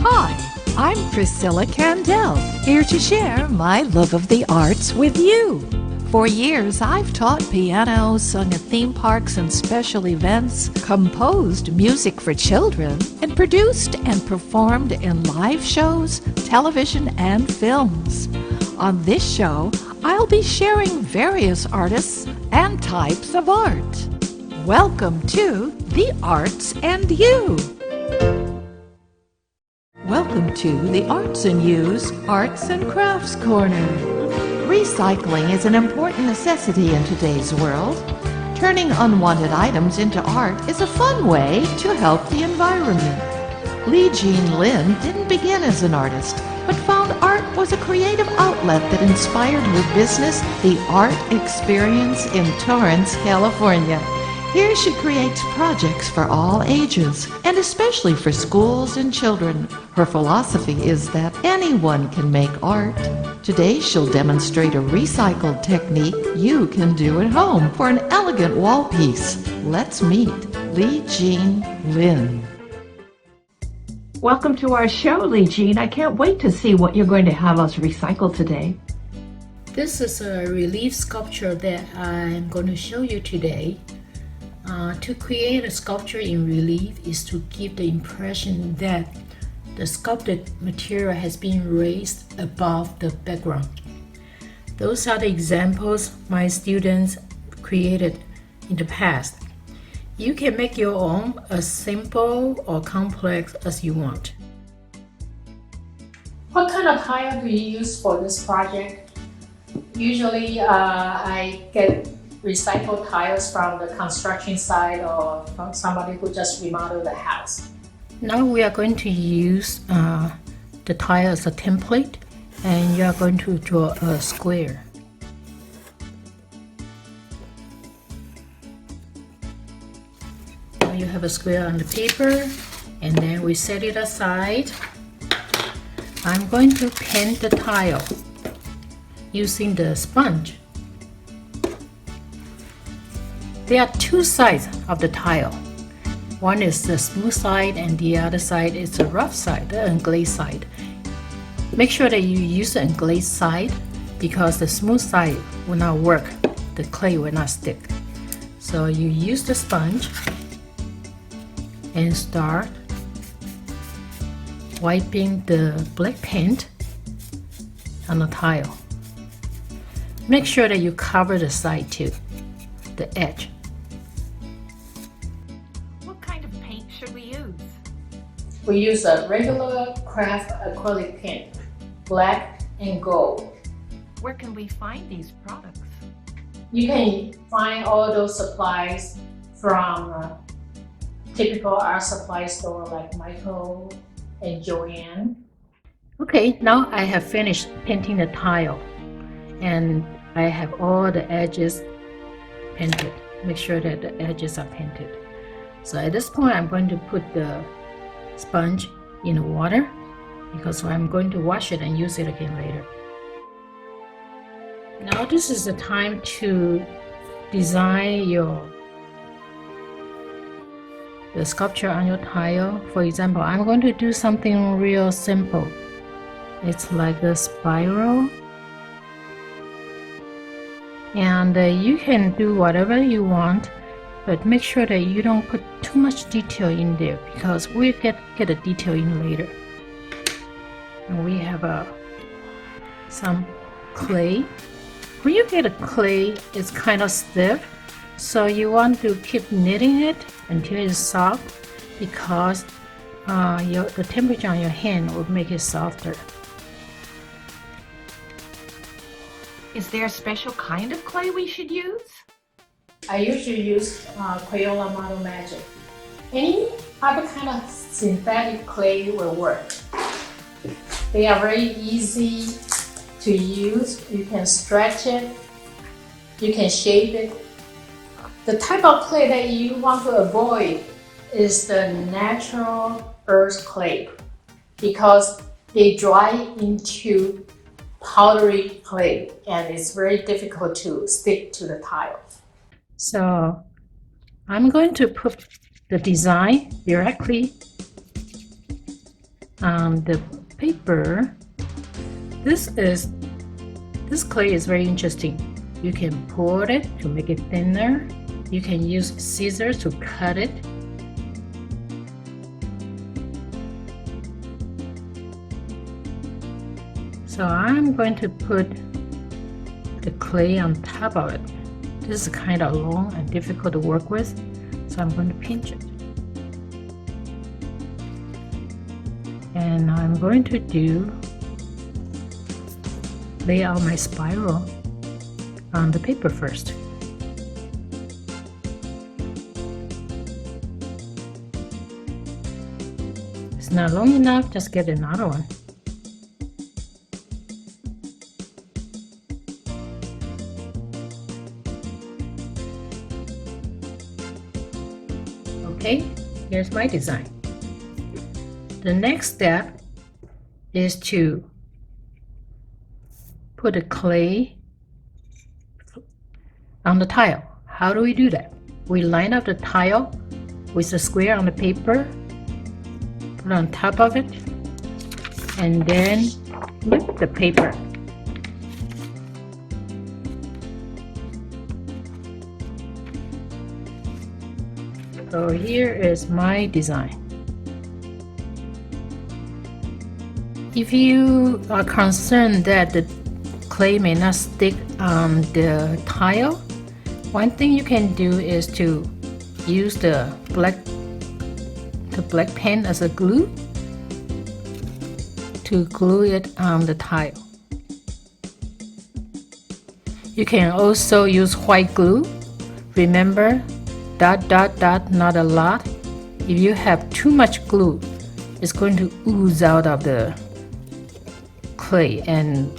Hi, I'm Priscilla Candell, here to share my love of the arts with you. For years, I've taught piano, sung at theme parks and special events, composed music for children, and produced and performed in live shows, television, and films. On this show, I'll be sharing various artists and types of art. Welcome to The Arts and You. Welcome to the Arts and You's Arts and Crafts Corner. Recycling is an important necessity in today's world. Turning unwanted items into art is a fun way to help the environment. Lee Jean Lin didn't begin as an artist, but found art was a creative outlet that inspired her business, The Art Experience in Torrance, California. Here she creates projects for all ages, and especially for schools and children. Her philosophy is that anyone can make art. Today she'll demonstrate a recycled technique you can do at home for an elegant wall piece. Let's meet Lee Jean Lin. Welcome to our show, Lee Jean. I can't wait to see what you're going to have us recycle today. This is a relief sculpture that I'm going to show you today. To create a sculpture in relief is to give the impression that the sculpted material has been raised above the background. Those are the examples my students created in the past. You can make your own as simple or complex as you want. What kind of tile do you use for this project? Usually I get recycled tiles from the construction site or from somebody who just remodeled the house. Now we are going to use the tile as a template, and you are going to draw a square. Now you have a square on the paper, and then we set it aside. I'm going to paint the tile using the sponge. There are two sides of the tile. One is the smooth side and the other side is the rough side, the unglazed side. Make sure that you use the unglazed side because the smooth side will not work. The clay will not stick. So you use the sponge and start wiping the black paint on the tile. Make sure that you cover the side too, the edge. Should we use? We use a regular craft acrylic paint, black and gold. Where can we find these products? You can find all those supplies from a typical art supply store like Michael and Joanne. Okay, now I have finished painting the tile and I have all the edges painted. Make sure that the edges are painted. So at this point, I'm going to put the sponge in the water because I'm going to wash it and use it again later. Now this is the time to design the sculpture on your tile. For example, I'm going to do something real simple. It's like a spiral. And you can do whatever you want. But make sure that you don't put too much detail in there because we'll get the detail in later. And we have some clay. When you get a clay, it's kind of stiff. So you want to keep kneading it until it's soft because the temperature on your hand will make it softer. Is there a special kind of clay we should use? I usually use Crayola Model Magic. Any other kind of synthetic clay will work. They are very easy to use. You can stretch it, you can shape it. The type of clay that you want to avoid is the natural earth clay because they dry into powdery clay and it's very difficult to stick to the tile. So I'm going to put the design directly the paper. This clay is very interesting. You can pour it to make it thinner. You can use scissors to cut it. So I'm going to put the clay on top of it. This is kind of long and difficult to work with, so I'm going to pinch it. And I'm going to lay out my spiral on the paper first. It's not long enough, just get another one. Okay, here's my design. The next step is to put the clay on the tile. How do we do that? We line up the tile with the square on the paper, put on top of it, and then flip the paper. So here is my design. If you are concerned that the clay may not stick on the tile, one thing you can do is to use the black pen as a glue to glue it on the tile. You can also use white glue. Remember, dot dot dot, not a lot. If you have too much glue, it's going to ooze out of the clay and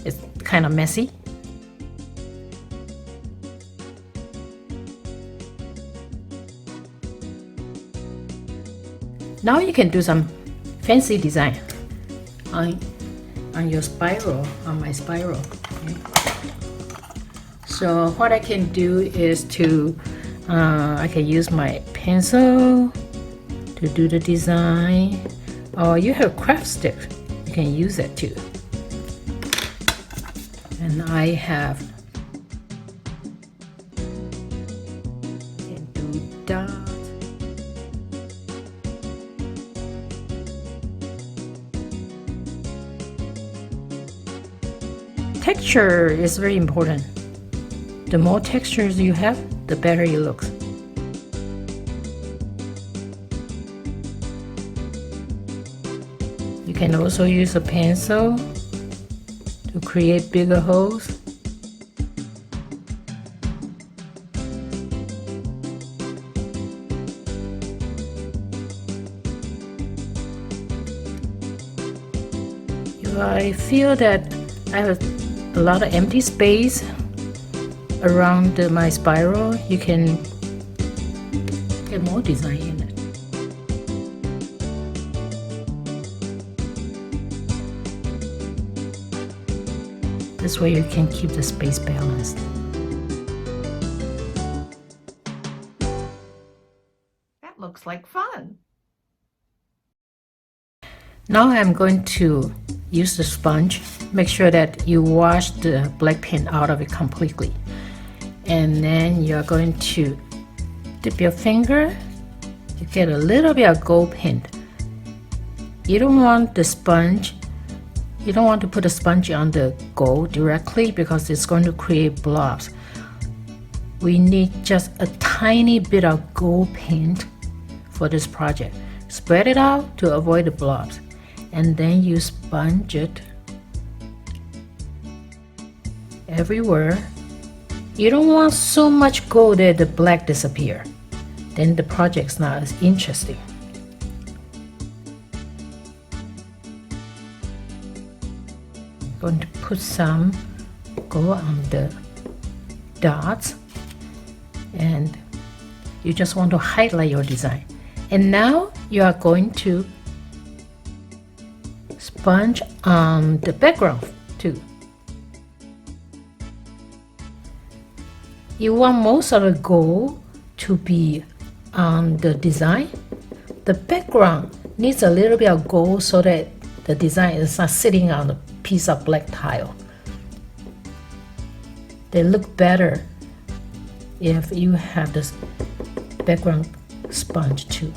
it's kind of messy. Now you can do some fancy design on your spiral, on my spiral. Okay. So what I can do is to I can use my pencil to do the design, or you have craft stick, you can use it too. And I have do dots. Texture is very important. The more textures you have, the better it looks. You can also use a pencil to create bigger holes. If I feel that I have a lot of empty space around my spiral, you can get more design in it. This way you can keep the space balanced. That looks like fun. Now I'm going to use the sponge. Make sure that you wash the black paint out of it completely. And then you're going to dip your finger. You get a little bit of gold paint. You don't want the sponge, you don't want to put the sponge on the gold directly because it's going to create blobs. We need just a tiny bit of gold paint for this project. Spread it out to avoid the blobs. And then you sponge it everywhere. You don't want so much gold that the black disappear. Then the project's not as interesting. I'm going to put some gold on the dots, and you just want to highlight your design. And now you are going to sponge on the background too. You want most of the gold to be on the design. The background needs a little bit of gold so that the design is not sitting on a piece of black tile. They look better if you have this background sponge too.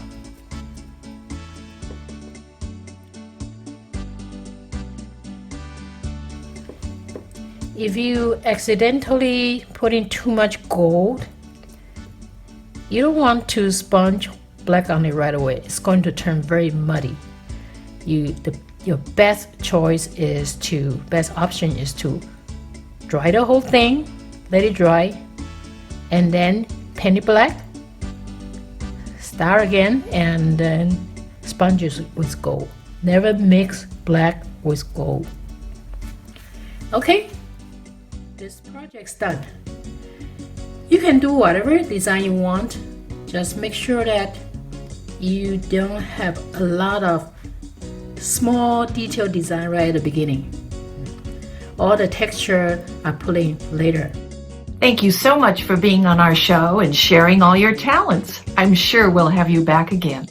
If you accidentally put in too much gold, you don't want to sponge black on it right away. It's going to turn very muddy. Your best option is to dry the whole thing, let it dry, and then paint it black, start again, and then sponge it with gold. Never mix black with gold. Okay, this project's done. You can do whatever design you want. Just make sure that you don't have a lot of small detail design right at the beginning. All the texture I put in later. Thank you so much for being on our show and sharing all your talents. I'm sure we'll have you back again.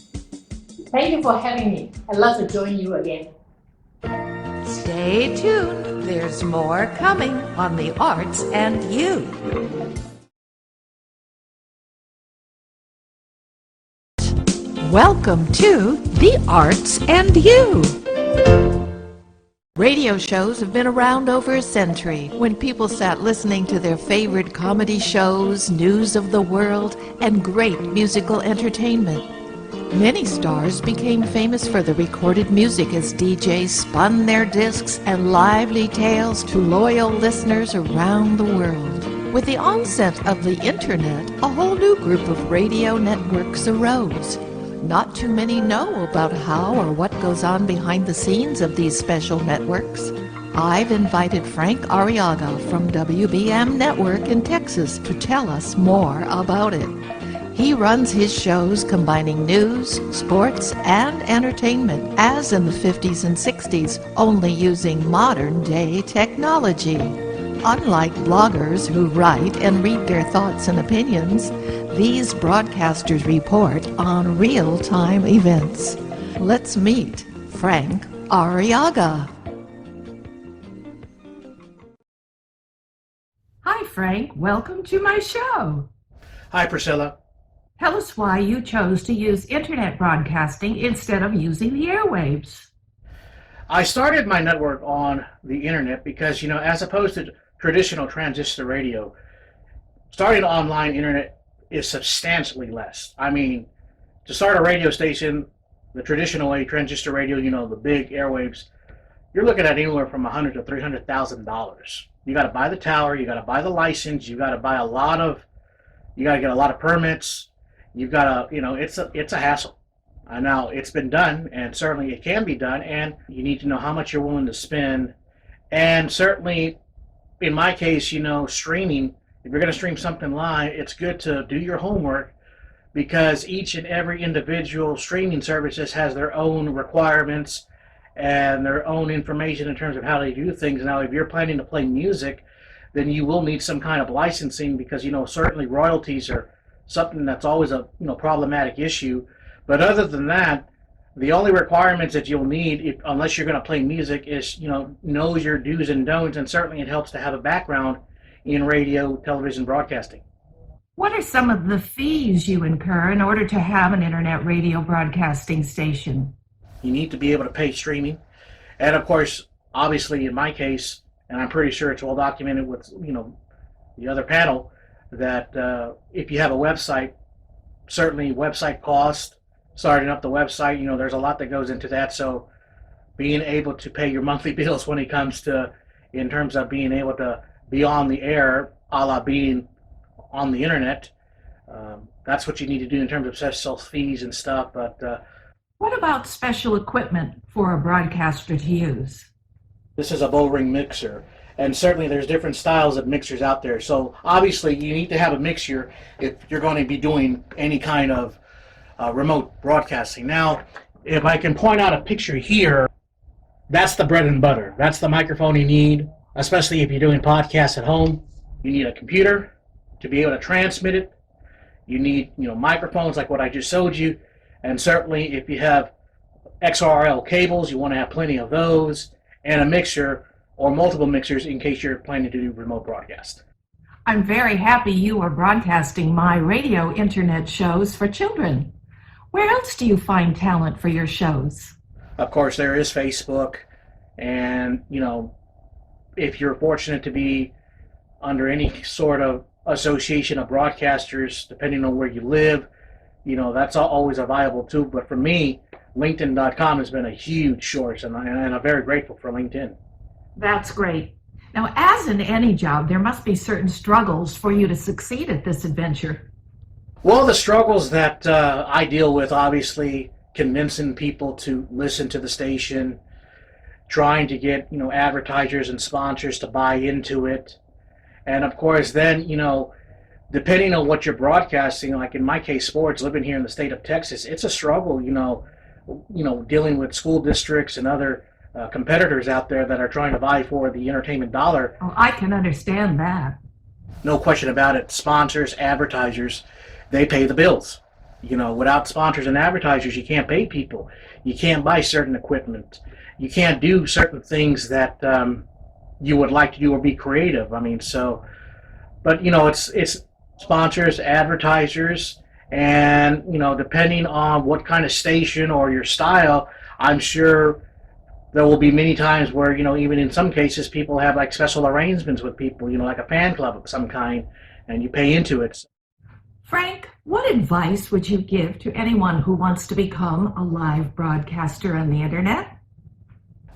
Thank you for having me. I'd love to join you again. Stay tuned. There's more coming on The Arts and You. Welcome to The Arts and You. Radio shows have been around over a century when people sat listening to their favorite comedy shows, news of the world, and great musical entertainment. Many stars became famous for the recorded music as DJs spun their discs and lively tales to loyal listeners around the world. With the onset of the internet, a whole new group of radio networks arose. Not too many know about how or what goes on behind the scenes of these special networks. I've invited Frank Arriaga from WBM Network in Texas to tell us more about it. He runs his shows combining news, sports, and entertainment, as in the 50s and 60s, only using modern-day technology. Unlike bloggers who write and read their thoughts and opinions, these broadcasters report on real-time events. Let's meet Frank Arriaga. Hi, Frank. Welcome to my show. Hi, Priscilla. Tell us why you chose to use internet broadcasting instead of using the airwaves. I started my network on the internet because, as opposed to traditional transistor radio, starting online internet is substantially less. I mean, to start a radio station, the traditional way, transistor radio, the big airwaves, you're looking at anywhere from $100,000 to $300,000. You got to buy the tower, you got to buy the license, you got to buy you got to get a lot of permits. You've got to, it's a hassle. Now, it's been done, and certainly it can be done, and you need to know how much you're willing to spend. And certainly, in my case, streaming, if you're going to stream something live, it's good to do your homework, because each and every individual streaming services has their own requirements and their own information in terms of how they do things. Now, if you're planning to play music, then you will need some kind of licensing, because, certainly royalties are something that's always a problematic issue. But other than that, the only requirements that you'll need, unless you're going to play music, is know your do's and don'ts, and certainly it helps to have a background in radio, television broadcasting. What are some of the fees you incur in order to have an internet radio broadcasting station? You need to be able to pay streaming, and of course, obviously, in my case, and I'm pretty sure it's well documented with the other panel, that if you have a website, certainly website cost, starting up the website, there's a lot that goes into that. So being able to pay your monthly bills when it comes to, in terms of being able to be on the air, a la being on the internet, that's what you need to do in terms of special fees and stuff. But what about special equipment for a broadcaster to use? This is a bull-ring mixer. And certainly there's different styles of mixers out there. So obviously you need to have a mixer if you're going to be doing any kind of remote broadcasting. Now, if I can point out a picture here, that's the bread and butter. That's the microphone you need, especially if you're doing podcasts at home. You need a computer to be able to transmit it. You need, microphones like what I just showed you. And certainly if you have XRL cables, you want to have plenty of those, and a mixer or multiple mixers in case you're planning to do remote broadcast. I'm very happy you are broadcasting my radio internet shows for children. Where else do you find talent for your shows? Of course, there is Facebook, and if you're fortunate to be under any sort of association of broadcasters, depending on where you live, that's always a viable tool. But for me, LinkedIn.com has been a huge source, and I'm very grateful for LinkedIn. That's great. Now, as in any job, there must be certain struggles for you to succeed at this adventure. Well, the struggles that I deal with, obviously, convincing people to listen to the station, trying to get, advertisers and sponsors to buy into it. And of course, then, depending on what you're broadcasting, like in my case, sports, living here in the state of Texas, it's a struggle, dealing with school districts and other competitors out there that are trying to vie for the entertainment dollar. Oh, I can understand that. No question about it. Sponsors, advertisers, they pay the bills. Without sponsors and advertisers, you can't pay people. You can't buy certain equipment. You can't do certain things that you would like to do or be creative. But it's sponsors, advertisers, and depending on what kind of station or your style, I'm sure there will be many times where even in some cases people have like special arrangements with people, like a fan club of some kind, and you pay into it. Frank, what advice would you give to anyone who wants to become a live broadcaster on the internet?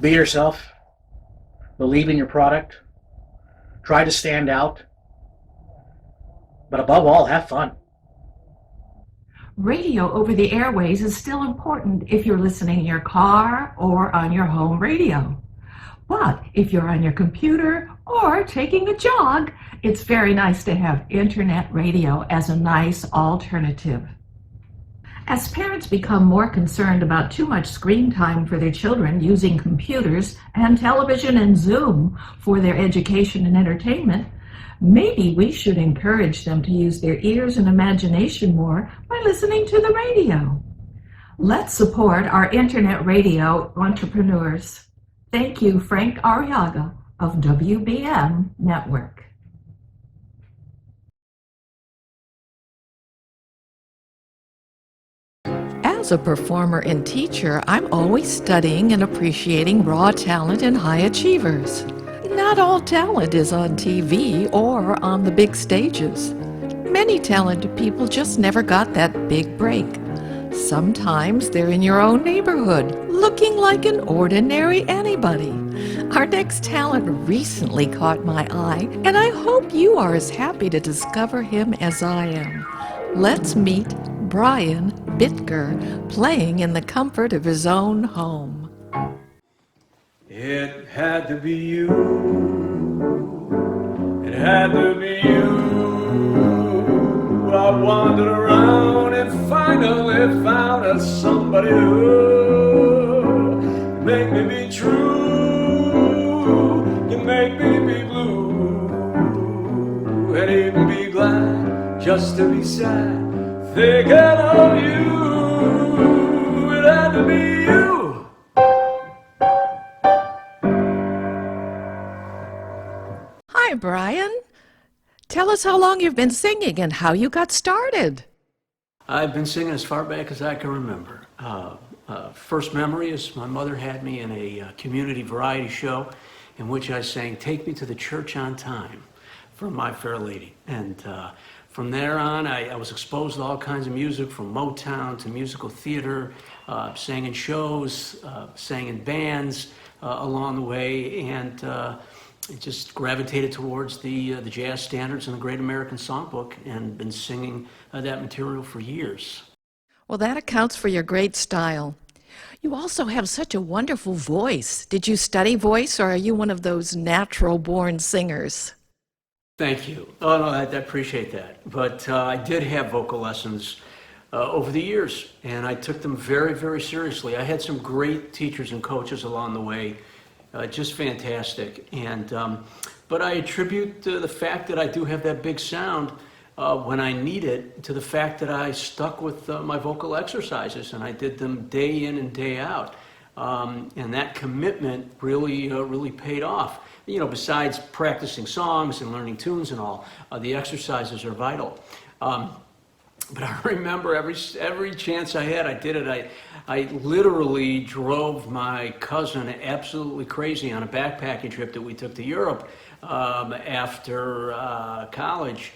Be yourself. Believe in your product. Try to stand out. But above all, have fun. Radio over the airways is still important if you're listening in your car or on your home radio. But if you're on your computer or taking a jog, it's very nice to have internet radio as a nice alternative. As parents become more concerned about too much screen time for their children using computers and television and Zoom for their education and entertainment, maybe we should encourage them to use their ears and imagination more by listening to the radio. Let's support our internet radio entrepreneurs. Thank you, Frank Arriaga of WBM Network. As a performer and teacher, I'm always studying and appreciating raw talent and high achievers. Not all talent is on TV or on the big stages. Many talented people just never got that big break. Sometimes they're in your own neighborhood, looking like an ordinary anybody. Our next talent recently caught my eye, and I hope you are as happy to discover him as I am. Let's meet Brian Bittker, playing in the comfort of his own home. It had to be you. It had to be you. I wandered around and finally found out somebody who make me be true. You make me be blue and even be glad just to be sad. Thinking of you. It had to be you. Hi, Brian. Tell us how long you've been singing and how you got started. I've been singing as far back as I can remember. First memory is my mother had me in a community variety show in which I sang "Take Me to the Church on Time" from My Fair Lady. And from there on, I was exposed to all kinds of music, from Motown to musical theater, sang in shows, sang in bands along the way, and just gravitated towards the jazz standards and the Great American Songbook, and been singing that material for years. Well, that accounts for your great style. You also have such a wonderful voice. Did you study voice, or are you one of those natural-born singers? Thank you. Oh, no, I appreciate that. But I did have vocal lessons over the years, and I took them very, very seriously. I had some great teachers and coaches along the way, just fantastic. And but I attribute the fact that I do have that big sound when I need it, to the fact that I stuck with my vocal exercises and I did them day in and day out. And that commitment really paid off. You know, besides practicing songs and learning tunes and all, the exercises are vital. But I remember every chance I had, I did it. I literally drove my cousin absolutely crazy on a backpacking trip that we took to Europe after college.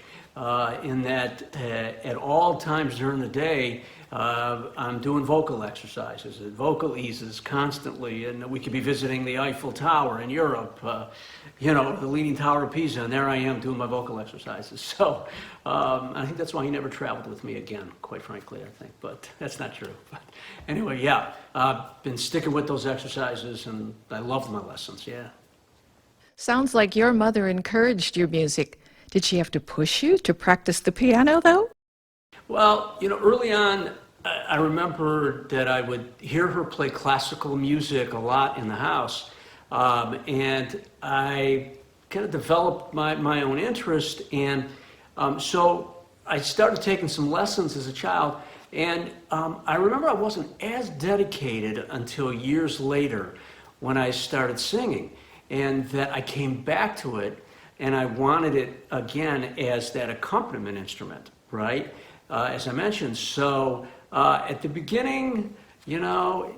In that at all times during the day, I'm doing vocal exercises, vocal eases constantly, and we could be visiting the Eiffel Tower in Europe, you know, the Leaning Tower of Pisa, and there I am doing my vocal exercises. So I think that's why he never traveled with me again, quite frankly, I think, but that's not true. But anyway, yeah, I've been sticking with those exercises, and I love my lessons, yeah. Sounds like your mother encouraged your music. Did she have to push you to practice the piano, though? Well, you know, early on, I remember that I would hear her play classical music a lot in the house, and I kind of developed my own interest, and so I started taking some lessons as a child, and I remember I wasn't as dedicated until years later when I started singing, and that I came back to it, and I wanted it again as that accompaniment instrument, right? As I mentioned. So at the beginning, you know,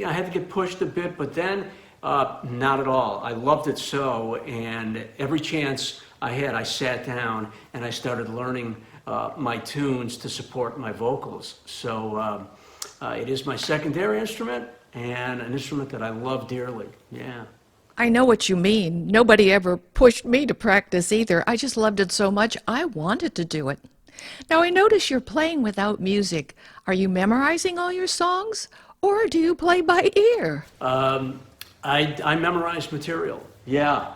I had to get pushed a bit, but then not at all. I loved it so, and every chance I had, I sat down and I started learning my tunes to support my vocals. So it is my secondary instrument and an instrument that I love dearly, yeah. I know what you mean. Nobody ever pushed me to practice either. I just loved it so much, I wanted to do it. Now, I notice you're playing without music. Are you memorizing all your songs, or do you play by ear? I memorize material, yeah.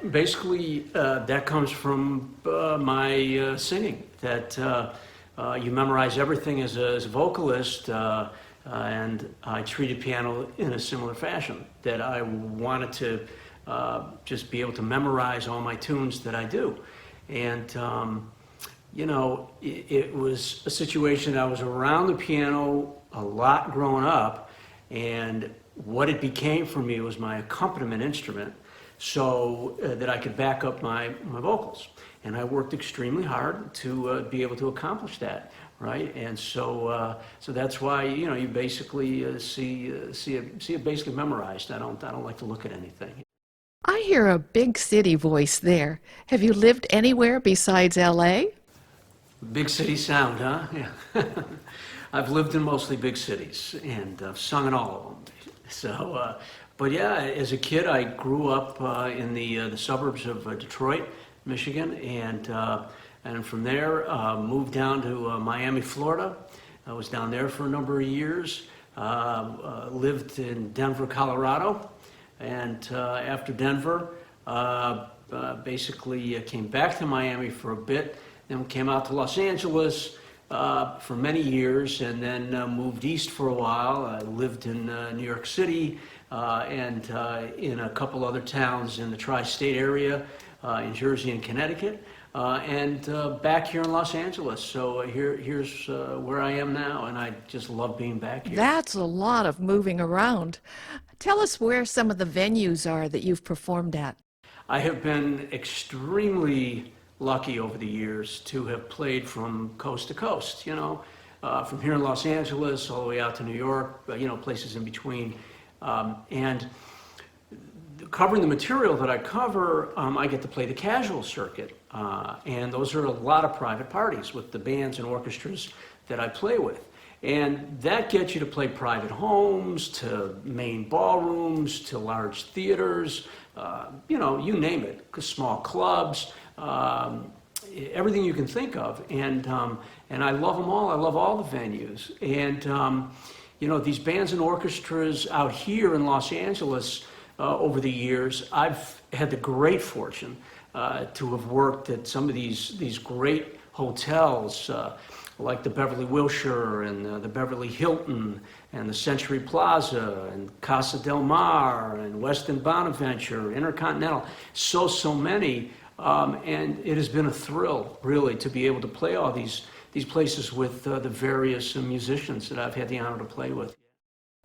Basically, that comes from my singing, that you memorize everything as a vocalist, and I treated piano in a similar fashion, that I wanted to just be able to memorize all my tunes that I do. And, you know, it was a situation, I was around the piano a lot growing up, and what it became for me was my accompaniment instrument, so that I could back up my vocals. And I worked extremely hard to be able to accomplish that, right? And so that's why, you know, you basically see it basically memorized. I don't like to look at anything. I hear a big city voice there. Have you lived anywhere besides L.A.? Big city sound, huh? Yeah. I've lived in mostly big cities, and I've sung in all of them. So, but yeah, as a kid, I grew up in the suburbs of Detroit, Michigan, and from there moved down to Miami, Florida. I was down there for a number of years. Lived in Denver, Colorado, and after Denver, basically came back to Miami for a bit, then came out to Los Angeles for many years, and then moved east for a while. I lived in New York City and in a couple other towns in the tri-state area, in Jersey and Connecticut, and back here in Los Angeles. So here's where I am now, and I just love being back here. That's a lot of moving around. Tell us where some of the venues are that you've performed at. I have been extremely lucky over the years to have played from coast to coast, you know, from here in Los Angeles all the way out to New York, you know, places in between. And covering the material that I cover, I get to play the casual circuit. And those are a lot of private parties with the bands and orchestras that I play with. And that gets you to play private homes, to main ballrooms, to large theaters, you know, you name it, small clubs, everything you can think of. And I love them all. I love all the venues. And, you know, these bands and orchestras out here in Los Angeles over the years, I've had the great fortune to have worked at some of these great hotels, like the Beverly Wilshire and the Beverly Hilton and the Century Plaza and Casa del Mar and Westin Bonaventure, Intercontinental, so many. And it has been a thrill, really, to be able to play all these places with the various musicians that I've had the honor to play with.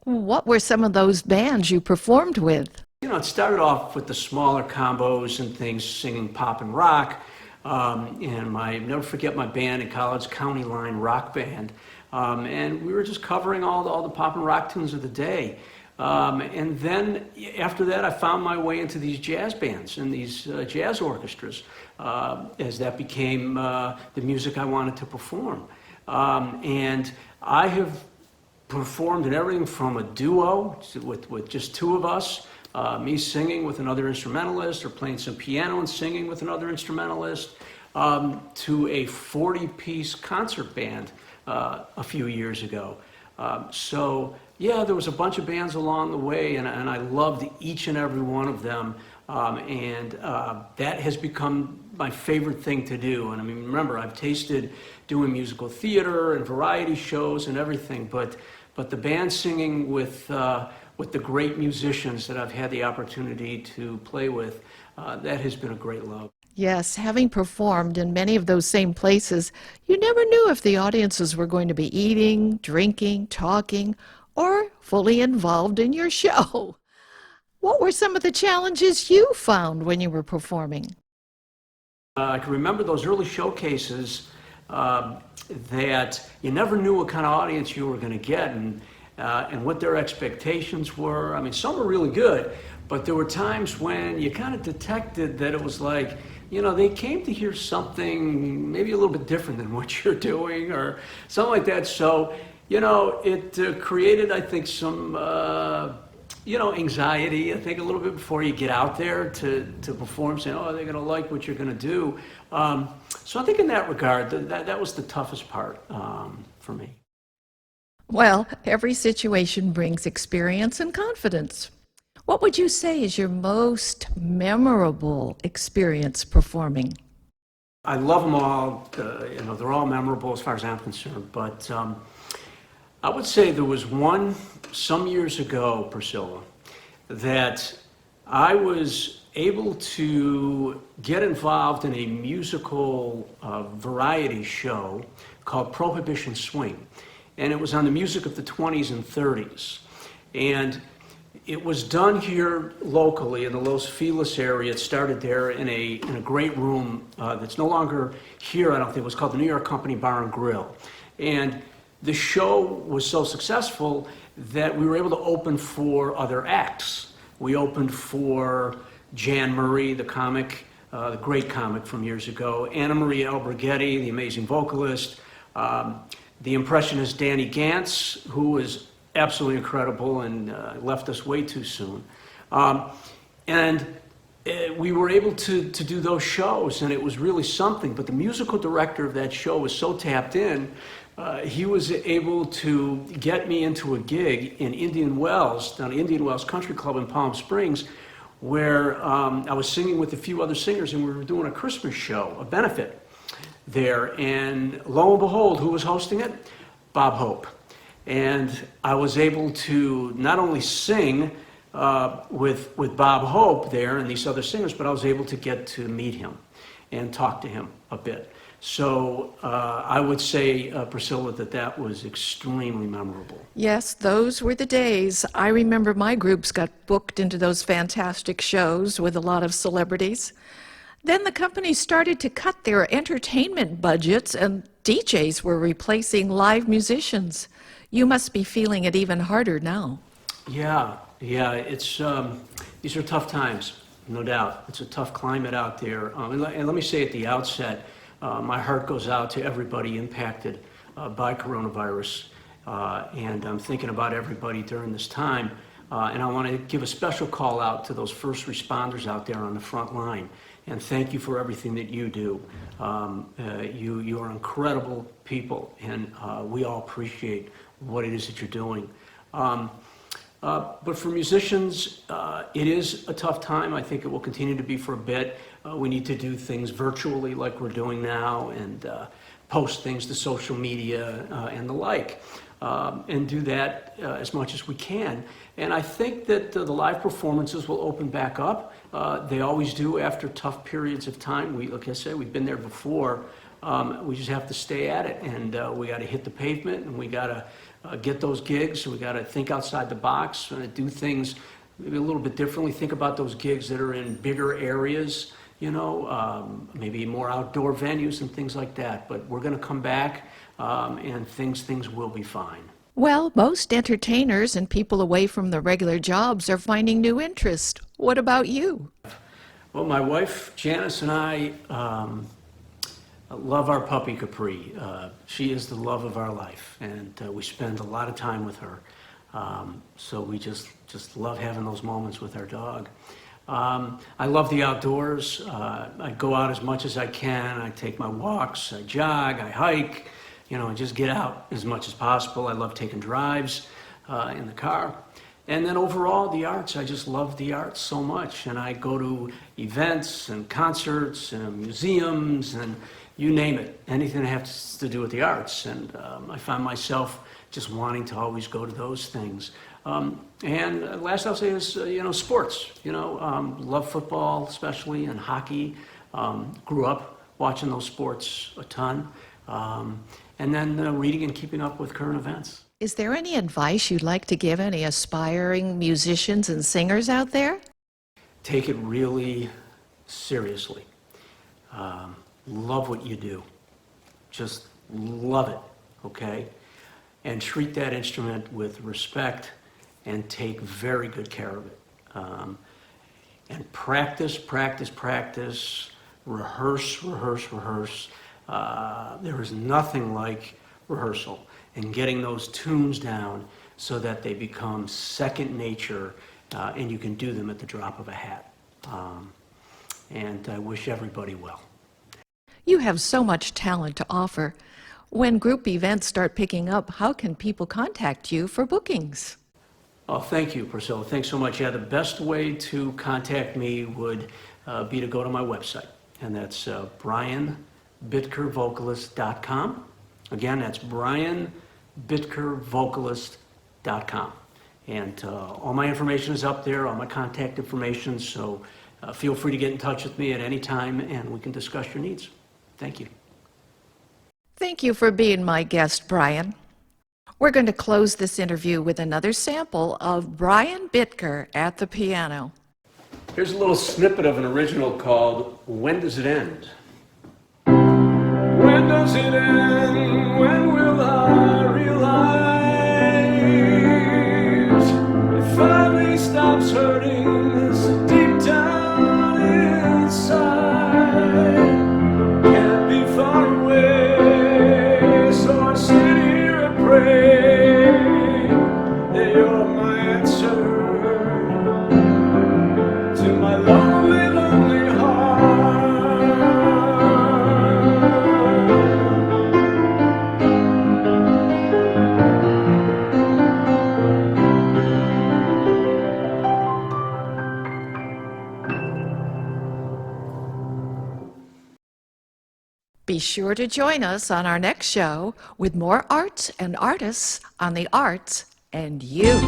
What were some of those bands you performed with? You know, it started off with the smaller combos and things, singing pop and rock. And never forget my band in college, County Line Rock Band. And we were just covering all the pop and rock tunes of the day. And then after that, I found my way into these jazz bands and these jazz orchestras as that became the music I wanted to perform. And I have performed in everything from a duo with just two of us, me singing with another instrumentalist or playing some piano and singing with another instrumentalist, to a 40-piece concert band a few years ago. So yeah, there was a bunch of bands along the way, and I loved each and every one of them. And that has become my favorite thing to do. And I mean, remember, I've tasted doing musical theater and variety shows and everything, but the band singing with the great musicians that I've had the opportunity to play with, that has been a great love. Yes, having performed in many of those same places, you never knew if the audiences were going to be eating, drinking, talking, or fully involved in your show. What were some of the challenges you found when you were performing? I can remember those early showcases that you never knew what kind of audience you were going to get and what their expectations were. I mean, some were really good, but there were times when you kind of detected that it was like, you know, they came to hear something maybe a little bit different than what you're doing or something like that. So, you know, it created, I think, some, anxiety, I think, a little bit before you get out there to perform, saying, oh, they're going to like what you're going to do. So I think in that regard, that was the toughest part for me. Well, every situation brings experience and confidence. What would you say is your most memorable experience performing? I love them all. They're all memorable as far as I'm concerned. But I would say there was one some years ago, Priscilla, that I was able to get involved in a musical variety show called Prohibition Swing. And it was on the music of the 20s and 30s. And it was done here locally in the Los Feliz area. It started there in a great room that's no longer here, I don't think. It was called the New York Company Bar and Grill. And the show was so successful that we were able to open for other acts. We opened for Jan Murray, the comic, the great comic from years ago, Anna Maria Alberghetti, the amazing vocalist, the impressionist Danny Gantz, who was absolutely incredible and left us way too soon. We were able to do those shows, and it was really something. But the musical director of that show was so tapped in, he was able to get me into a gig in Indian Wells, down at Indian Wells Country Club in Palm Springs, where I was singing with a few other singers, and we were doing a Christmas show, a benefit there. And lo and behold, who was hosting it? Bob Hope. And I was able to not only sing with Bob Hope there and these other singers, but I was able to get to meet him and talk to him a bit. So I would say, Priscilla, that was extremely memorable. Yes, those were the days. I remember my groups got booked into those fantastic shows with a lot of celebrities. Then the company started to cut their entertainment budgets, and DJs were replacing live musicians. You must be feeling it even harder now. Yeah, it's these are tough times, no doubt. It's a tough climate out there. And let me say at the outset, my heart goes out to everybody impacted by coronavirus, and I'm thinking about everybody during this time. And I want to give a special call out to those first responders out there on the front line. And thank you for everything that you do. You are incredible people, and we all appreciate what it is that you're doing. But for musicians, it is a tough time. I think it will continue to be for a bit. We need to do things virtually like we're doing now, and post things to social media and the like. and do that as much as we can. And I think that the live performances will open back up. They always do after tough periods of time. Like I said, we've been there before. We just have to stay at it, and we got to hit the pavement, and we got to get those gigs. We got to think outside the box, do things maybe a little bit differently. Think about those gigs that are in bigger areas, maybe more outdoor venues and things like that. But we're going to come back, and things will be fine. Well, most entertainers and people away from their regular jobs are finding new interest. What about you? Well, my wife, Janice, and I love our puppy, Capri. She is the love of our life, and we spend a lot of time with her. So we just love having those moments with our dog. I love the outdoors. I go out as much as I can. I take my walks, I jog, I hike, I just get out as much as possible. I love taking drives in the car. And then overall, the arts, I just love the arts so much. And I go to events and concerts and museums and you name it, anything that has to do with the arts. And I find myself just wanting to always go to those things. And last I'll say is, sports. Love football especially, and hockey. Grew up watching those sports a ton. And then reading and keeping up with current events. Is there any advice you'd like to give any aspiring musicians and singers out there? Take it really seriously. Love what you do. Just love it, okay? And treat that instrument with respect and take very good care of it. And practice, practice, practice, rehearse. There is nothing like rehearsal and getting those tunes down so that they become second nature and you can do them at the drop of a hat. And I wish everybody well. You have so much talent to offer. When group events start picking up, how can people contact you for bookings? Oh, thank you, Priscilla. Thanks so much. Yeah, the best way to contact me would be to go to my website, and that's brianbitkervocalist.com. Again, that's brianbitkervocalist.com. And all my information is up there, all my contact information, so feel free to get in touch with me at any time, and we can discuss your needs. Thank you. Thank you for being my guest, Brian. We're going to close this interview with another sample of Brian Bittker at the piano. Here's a little snippet of an original called When Does It End? When does it end? When will I realize it finally stops hurting so deep down inside? Can't be far away, so I sit here and pray that you're my answer to my lonely, lonely heart. Be sure to join us on our next show with more arts and artists on the arts and you.